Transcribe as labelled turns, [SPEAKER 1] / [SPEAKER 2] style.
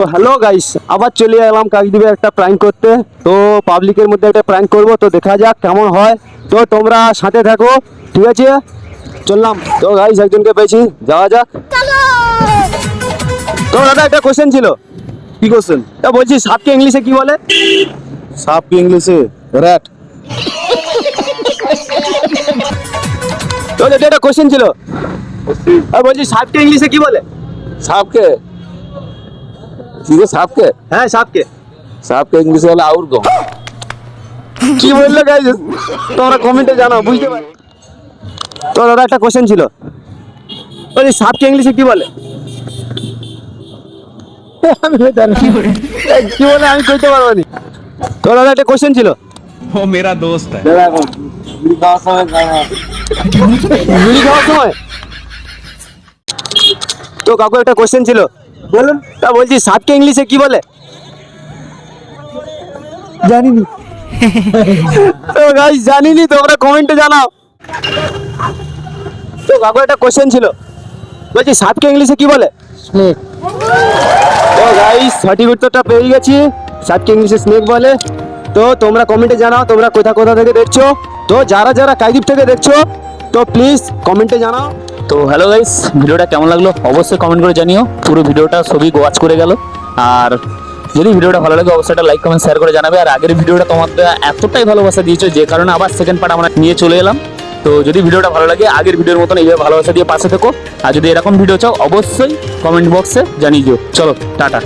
[SPEAKER 1] তো hello guys, আবার চলে এলাম কাকদ্বীপে একটা প্র্যাঙ্ক করতে। তো পাবলিকের মধ্যে একটা প্র্যাঙ্ক করব, তো দেখা যাক কেমন হয়। তো তোমরা সাথে থাকো, ঠিক আছে? চললাম। তো গাইস একজনকে পেয়েছি, যাওয়া যাক। তো দাদা একটা কোশ্চেন ছিল।
[SPEAKER 2] কি করছেন?
[SPEAKER 1] তা বলছি সাপকে ইংলিশে কি বলে?
[SPEAKER 2] সাপ কি ইংলিশে? র্যাট।
[SPEAKER 1] তো দাদা একটা কোশ্চেন ছিল, বলছি সাপকে ইংলিশে কি বলে?
[SPEAKER 2] সাপকে কি গো? সাপকে
[SPEAKER 1] হ্যাঁ সাপকে।
[SPEAKER 2] সাপকে ইংলিশে বলে আউরগম।
[SPEAKER 1] কি বললো গাইস, তোমরা কমেন্টে জানাও, বুঝতে পারি। তো দাদা একটা কোশ্চেন ছিল, বলছি সাপকে ইংলিশে কি বলে? আমি জানি কি বলে আমি কইতে পারবো না। তো দাদা একটা কোশ্চেন ছিল।
[SPEAKER 3] वो मेरा दोस्त है।
[SPEAKER 1] বিড়ি খাওয়ার সময়। তো কাকু একটা কোশ্চেন ছিল, বলুন। তা বলছি সাপকে ইংলিশে কি বলে? জানিনি। তো গাইস জানিনি, তোমরা কমেন্টে জানাও। তো কাকু একটা কোশ্চেন ছিল, বলছি সাপকে ইংলিশে কি বলে? স্নেক। তো গাইস সঠিক উত্তরটা পেয়ে গেছি, সাপকে ইংলিশে স্নেক বলে। তো তোমরা কমেন্টে জানাও তোমরা কোথা কোথা থেকে দেখছো। তো যারা যারা কাকদ্বীপ থেকে দেখছো, তো প্লিজ কমেন্টে জানাও।
[SPEAKER 4] তো হ্যালো গাইস, ভিডিওটা কেমন লাগলো অবশ্যই কমেন্ট করে জানিও। পুরো ভিডিওটা সবই ওয়াচ করে গেল। আর যদি ভিডিওটা ভালো লাগে অবশ্যই একটা লাইক কমেন্ট শেয়ার করে জানাবে। আর আগের ভিডিওটা তোমাদের এতটাই ভালোবাসা দিয়েছো যে কারণে আবার সেকেন্ড পার্ট আমরা নিয়ে চলে এলাম। তো যদি ভিডিওটা ভালো লাগে আগের ভিডিওর মতন এইভাবে ভালোবাসা দিয়ে পাশে থেকো। আর যদি এরকম ভিডিও চাও অবশ্যই কমেন্ট বক্সে জানিয়ে দিও। চলো টাটা।